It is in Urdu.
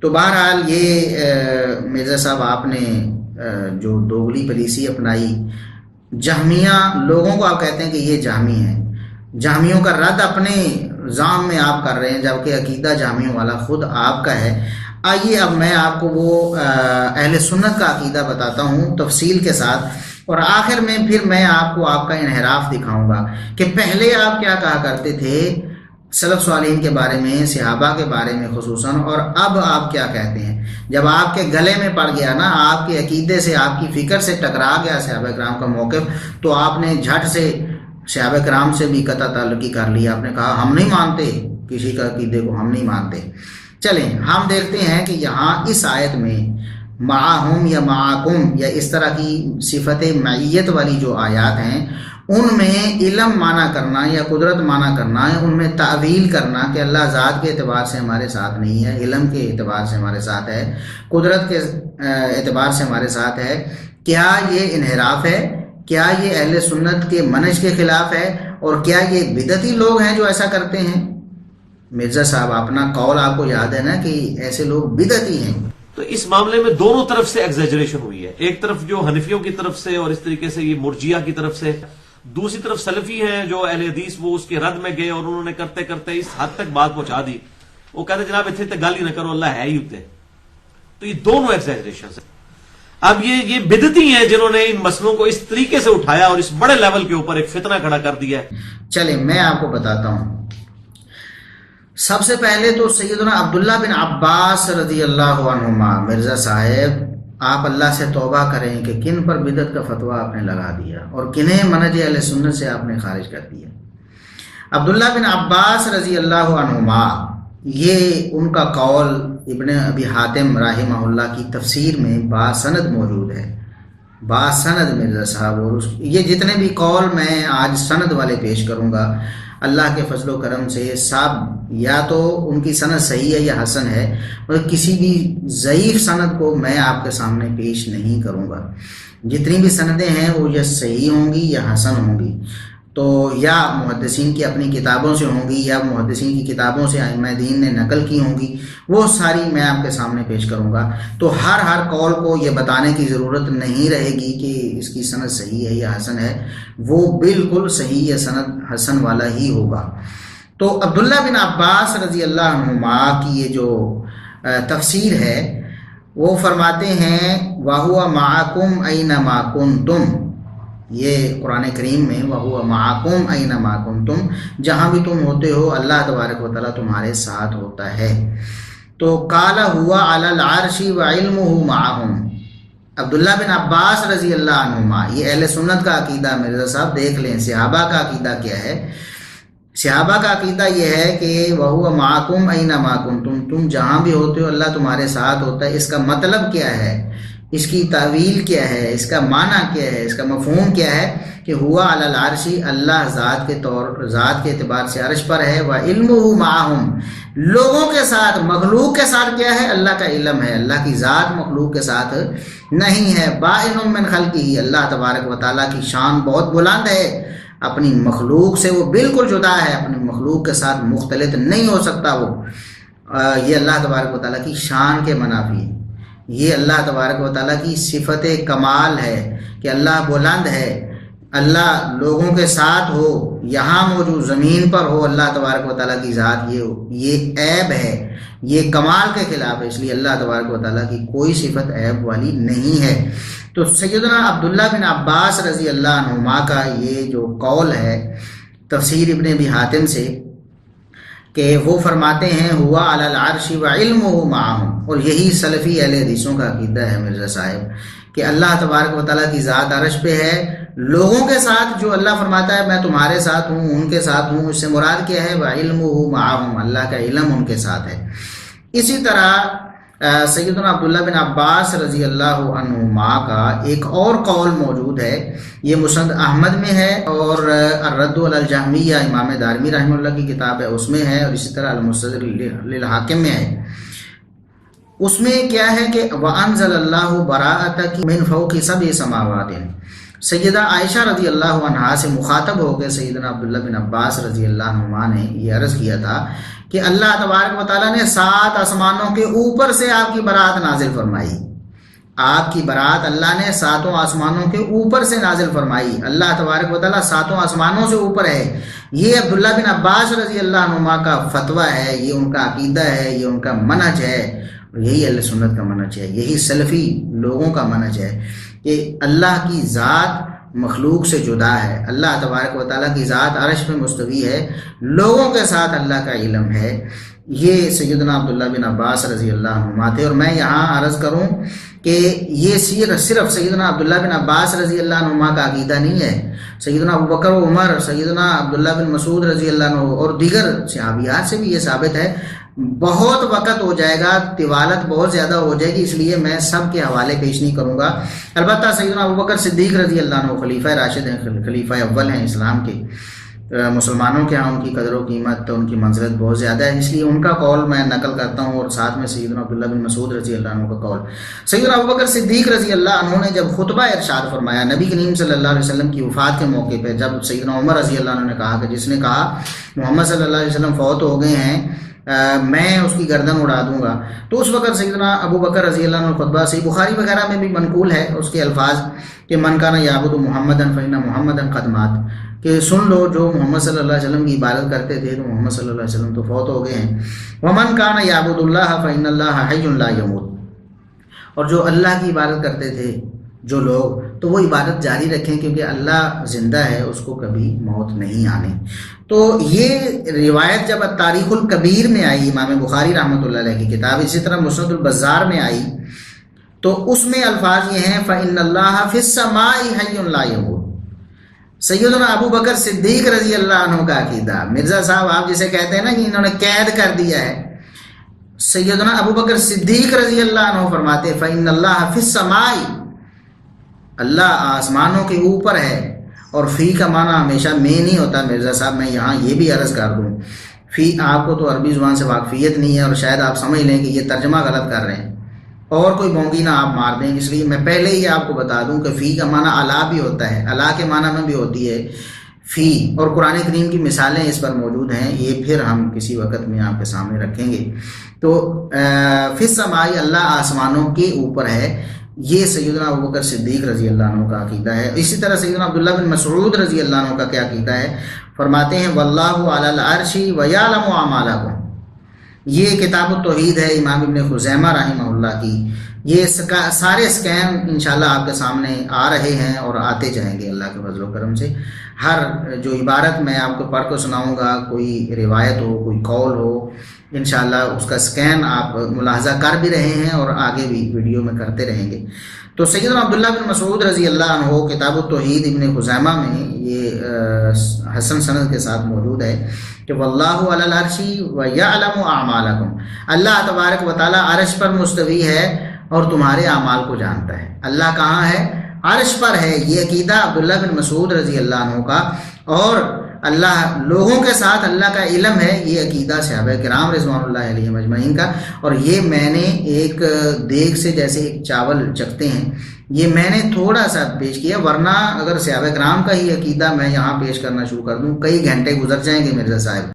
تو بہرحال یہ مرزا صاحب آپ نے جو دوغلی پالیسی اپنائی، جہمیہ لوگوں کو آپ کہتے ہیں کہ یہ جہمی ہیں، جہمیوں کا رد اپنے زعم میں آپ کر رہے ہیں، جبکہ عقیدہ جہمیوں والا خود آپ کا ہے۔ آئیے اب میں آپ کو وہ اہل سنت کا عقیدہ بتاتا ہوں تفصیل کے ساتھ، اور آخر میں پھر میں آپ کو آپ کا انحراف دکھاؤں گا کہ پہلے آپ کیا کہا کرتے تھے سلف صالحین کے بارے میں، صحابہ کے بارے میں خصوصاً، اور اب آپ کیا کہتے ہیں۔ جب آپ کے گلے میں پڑ گیا نا، آپ کے عقیدے سے، آپ کی فکر سے ٹکرا گیا صحابہ کرام کا موقف، تو آپ نے جھٹ سے صحابہ کرام سے بھی قطع تعلقی کر لیا۔ آپ نے کہا ہم نہیں مانتے کسی کا عقیدے کو، ہم نہیں مانتے۔ چلیں ہم دیکھتے ہیں کہ یہاں اس آیت میں معہم یا معاکم یا اس طرح کی صفت معیت والی جو آیات ہیں، ان میں علم مانا کرنا یا قدرت مانا کرنا ہے، ان میں تعویل کرنا کہ اللہ ذات کے اعتبار سے ہمارے ساتھ نہیں ہے، علم کے اعتبار سے ہمارے ساتھ ہے، قدرت کے اعتبار سے ہمارے ساتھ ہے، کیا یہ انحراف ہے؟ کیا یہ اہل سنت کے منہج کے خلاف ہے؟ اور کیا یہ بدعتی لوگ ہیں جو ایسا کرتے ہیں؟ مرزا صاحب اپنا قول آپ کو یاد ہے نا کہ ایسے لوگ بدعتی ہیں۔ تو اس معاملے میں دونوں طرف سے ایگزیجریشن ہوئی ہے، ایک طرف جو حنفیوں کی طرف سے اور اس طریقے سے یہ مرجیہ کی طرف سے، دوسری طرف سلفی ہیں جو اہل حدیث وہ اس کے رد میں گئے اور انہوں نے کرتے کرتے اس حد تک بات پہنچا دی، وہ کہتے جناب اتنے تک گل ہی نہ کرو، اللہ ہے ہی ہوتے۔ تو یہ دونوں ایگزیجریشن ہیں۔ اب یہ بدعتی ہیں جنہوں نے ان مسئلوں کو اس طریقے سے اٹھایا اور اس بڑے لیول کے اوپر ایک فتنہ کھڑا کر دیا ہے۔ چلیں میں آپ کو بتاتا ہوں۔ سب سے پہلے تو سیدنا عبداللہ بن عباس رضی اللہ عنہما، مرزا صاحب آپ اللہ سے توبہ کریں کہ کن پر بدعت کا فتویٰ آپ نے لگا دیا اور کنہیں منہج اہل سنت سے آپ نے خارج کر دیا۔ عبداللہ بن عباس رضی اللہ عنہما، یہ ان کا قول ابن ابی حاتم رحمہ اللہ کی تفسیر میں باسند موجود ہے، باسند مرزا صاحب، اور یہ جتنے بھی قول میں آج سند والے پیش کروں گا اللہ کے فضل و کرم سے سب یا تو ان کی سند صحیح ہے یا حسن ہے، اور کسی بھی ضعیف سند کو میں آپ کے سامنے پیش نہیں کروں گا۔ جتنی بھی سندیں ہیں وہ یا صحیح ہوں گی یا حسن ہوں گی، تو یا محدثین کی اپنی کتابوں سے ہوں گی یا محدثین کی کتابوں سے ائمہ دین نے نقل کی ہوں گی، وہ ساری میں آپ کے سامنے پیش کروں گا۔ تو ہر قول کو یہ بتانے کی ضرورت نہیں رہے گی کہ اس کی سند صحیح ہے یا حسن ہے، وہ بالکل صحیح یا سند حسن والا ہی ہوگا۔ تو عبداللہ بن عباس رضی اللہ عنہما کی یہ جو تفسیر ہے، وہ فرماتے ہیں وَهُوَ مَعَكُمْ أَيْنَمَا كُنْتُمْ، یہ قرآن کریم میں وَهُوَ مَعَكُمْ أَيْنَمَا كُنْتُمْ، جہاں بھی تم ہوتے ہو اللہ تبارک و تعالیٰ تمہارے ساتھ ہوتا ہے۔ تو قال هو على العرش وعلمه معهم، عبداللہ بن عباس رضی اللہ عنہما، یہ اہل سنت کا عقیدہ مرزا صاحب دیکھ لیں۔ صحابہ کا عقیدہ کیا ہے؟ صحابہ کا عقیدہ یہ ہے کہ وَهُوَ مَعَكُمْ أَيْنَمَا كُنْتُمْ، تم جہاں بھی ہوتے ہو اللہ تمہارے ساتھ ہوتا ہے۔ اس کا مطلب کیا ہے؟ اس کی تعویل کیا ہے؟ اس کا معنی کیا ہے؟ اس کا مفہوم کیا ہے کہ ہوا علی العرش، اللہ ذات کے اعتبار سے عرش پر ہے، وَعِلْمُهُ مَعَهُمْ، لوگوں کے ساتھ، مخلوق کے ساتھ کیا ہے؟ اللہ کا علم ہے، اللہ کی ذات مخلوق کے ساتھ نہیں ہے۔ بَائِنٌ مِّنْ خَلْقِهِ، اللہ تبارک و تعالیٰ کی شان بہت بلند ہے، اپنی مخلوق سے وہ بالکل جدا ہے، اپنی مخلوق کے ساتھ مختلط نہیں ہو سکتا وہ۔ یہ اللہ تبارک و تعالیٰ کی شان کے منافی ہے، یہ اللہ تبارک و تعالیٰ کی صفت کمال ہے کہ اللہ بلند ہے، اللہ لوگوں کے ساتھ ہو، یہاں موجود زمین پر ہو، اللہ تبارک و تعالیٰ کی ذات یہ عیب ہے، یہ کمال کے خلاف ہے، اس لیے اللہ تبارک و تعالیٰ کی کوئی صفت عیب والی نہیں ہے۔ تو سیدنا عبداللہ بن عباس رضی اللہ عنہما کا یہ جو قول ہے تفسیر ابن ابی حاتم سے، کہ وہ فرماتے ہیں ہوا علی العرش وعلمہ معہم، اور یہی سلفی اہل حدیثوں کا عقیدہ ہے مرزا صاحب کہ اللہ تبارک و تعالیٰ کی ذات عرش پہ ہے، لوگوں کے ساتھ جو اللہ فرماتا ہے میں تمہارے ساتھ ہوں، ان کے ساتھ ہوں، اس سے مراد کیا ہے؟ وعلمہ معہم، اللہ کا علم ان کے ساتھ ہے۔ اسی طرح سیدنا عبداللہ بن عباس رضی اللہ عنہما کا ایک اور قول موجود ہے، یہ مسند احمد میں ہے اور الرد علی الجہمیہ امام دارمی رحمہ اللہ کی کتاب ہے اس میں ہے، اور اسی طرح المستدرک للحاکم میں ہے۔ اس میں کیا ہے کہ وَأَنزَلَ اللَّهُ بَرَاءَتَكِ مِنْ فَوْقِ سَبْعِ سَمَاوَاتٍ، سیدہ عائشہ رضی اللہ عنہا سے مخاطب ہو کے سیدنا عبداللہ بن عباس رضی اللہ عنہما نے یہ عرض کیا تھا کہ اللہ تبارک و تعالیٰ نے 7 آسمانوں کے اوپر سے آپ کی برات نازل فرمائی. آپ کی برات اللہ نے 7 آسمانوں کے اوپر سے نازل فرمائی. اللہ تبارک و تعالیٰ 7 آسمانوں سے اوپر ہے. یہ عبداللہ بن عباس رضی اللہ عنہما کا فتویٰ ہے، یہ ان کا عقیدہ ہے، یہ ان کا منہج ہے، اور یہی اہل سنت کا منہج ہے، یہی سلفی لوگوں کا منہج ہے کہ اللہ کی ذات مخلوق سے جدا ہے. اللہ تبارک و تعالیٰ کی ذات عرش پہ مستوی ہے، لوگوں کے ساتھ اللہ کا علم ہے. یہ سیدنا عبداللہ بن عباس رضی اللہ عنہما تھے. اور میں یہاں عرض کروں کہ یہ صرف سیدنا عبداللہ بن عباس رضی اللہ عنہما کا عقیدہ نہیں ہے. سیدنا ابوبکر و عمر، سیدنا عبداللہ بن مسعود رضی اللہ عنہ اور دیگر صحابیات سے بھی یہ ثابت ہے. بہت وقت ہو جائے گا، طوالت بہت زیادہ ہو جائے گی، اس لیے میں سب کے حوالے پیش نہیں کروں گا. البتہ سیدنا ابوبکر صدیق رضی اللہ عنہ خلیفہ راشد ہیں، خلیفہ اول ہیں اسلام کے. مسلمانوں کے ہاں ان کی قدر و قیمت، ان کی منزلت بہت زیادہ ہے، اس لیے ان کا قول میں نقل کرتا ہوں، اور ساتھ میں سیدنا عبداللہ بن مسعود رضی اللہ عنہ کا قول. سیدنا ابوبکر صدیق رضی اللہ عنہ نے جب خطبہ ارشاد فرمایا نبی کریم صلی اللہ علیہ وسلم کی وفات کے موقع پہ، جب سیدنا عمر رضی اللہ عنہ نے کہا کہ جس نے کہا محمد صلی اللہ علیہ وسلم فوت ہو گئے ہیں، میں اس کی گردن اڑا دوں گا، تو اس وقت سیدنا ابوبکر رضی اللہ عنہ خطبہ صحیح بخاری وغیرہ میں بھی منقول ہے اس کے الفاظ کہ من کان یعبد محمدا فإن محمدا قد مات، کہ سن لو جو محمد صلی اللہ علیہ وسلم کی عبادت کرتے تھے تو محمد صلی اللہ علیہ وسلم تو فوت ہو گئے ہیں. ومن کان یعبد اللہ فإن اللہ حی لا یموت، اور جو اللہ کی عبادت کرتے تھے جو لوگ، تو وہ عبادت جاری رکھیں کیونکہ اللہ زندہ ہے، اس کو کبھی موت نہیں آنی. تو یہ روایت جب تاریخ الکبیر میں آئی، امام بخاری رحمۃ اللہ علیہ کی کتاب، اسی طرح مسند البزار میں آئی، تو اس میں الفاظ یہ ہیں فإن اللہ فی السماء حی لا یموت. سیدنا ابو بکر صدیق رضی اللہ عنہ کا عقیدہ، مرزا صاحب آپ جسے کہتے ہیں نا کہ انہوں نے قید کر دیا ہے، سیدنا ابو بکر صدیق رضی اللہ عنہ فرماتے فإن اللہ فی السماء، اللہ آسمانوں کے اوپر ہے. اور فی کا معنی ہمیشہ میں نہیں ہوتا مرزا صاحب، میں یہاں یہ بھی عرض کر دوں، فی آپ کو تو عربی زبان سے واقفیت نہیں ہے اور شاید آپ سمجھ لیں کہ یہ ترجمہ غلط کر رہے ہیں اور کوئی بونگی نہ آپ مار دیں، اس لیے میں پہلے ہی آپ کو بتا دوں کہ فی کا معنی الا بھی ہوتا ہے، الا کے معنی میں بھی ہوتی ہے فی، اور قرآن کریم کی مثالیں اس پر موجود ہیں، یہ پھر ہم کسی وقت میں آپ کے سامنے رکھیں گے. تو فی السماء، اللہ آسمانوں کے اوپر ہے، یہ سیدنا ابوبکر صدیق رضی اللہ عنہ کا عقیدہ ہے. اسی طرح سیدنا عبداللہ بن مسعود رضی اللہ عنہ کا کیا عقیدہ ہے؟ فرماتے ہیں واللہ علی العرش ویعلم اعمالکم. یہ کتاب التوحید ہے امام ابن خزیمہ رحمہ اللہ کی. یہ سارے اسکیم انشاءاللہ آپ کے سامنے آ رہے ہیں اور آتے جائیں گے اللہ کے فضل و کرم سے. ہر جو عبارت میں آپ کو پڑھ کو سناؤں گا، کوئی روایت ہو، کوئی قول ہو، انشاءاللہ اس کا اسکین آپ ملاحظہ کر بھی رہے ہیں اور آگے بھی ویڈیو میں کرتے رہیں گے. تو سیدنا عبداللہ بن مسعود رضی اللہ عنہ کتاب التوحید ابن خزیمہ میں یہ حسن سند کے ساتھ موجود ہے کہ واللہ علی العرش ویعلم اعمالکم، اللہ تبارک و تعالی عرش پر مستوی ہے اور تمہارے اعمال کو جانتا ہے. اللہ کہاں ہے؟ عرش پر ہے. یہ عقیدہ عبداللہ بن مسعود رضی اللہ عنہ کا، اور اللہ لوگوں کے ساتھ اللہ کا علم ہے، یہ عقیدہ صحابہ کرام رضوان اللہ علیہم اجمعین کا. اور یہ میں نے ایک دیگ سے جیسے ایک چاول چکھتے ہیں، یہ میں نے تھوڑا سا پیش کیا، ورنہ اگر صحابہ کرام کا ہی عقیدہ میں یہاں پیش کرنا شروع کر دوں کئی گھنٹے گزر جائیں گے مرزا صاحب.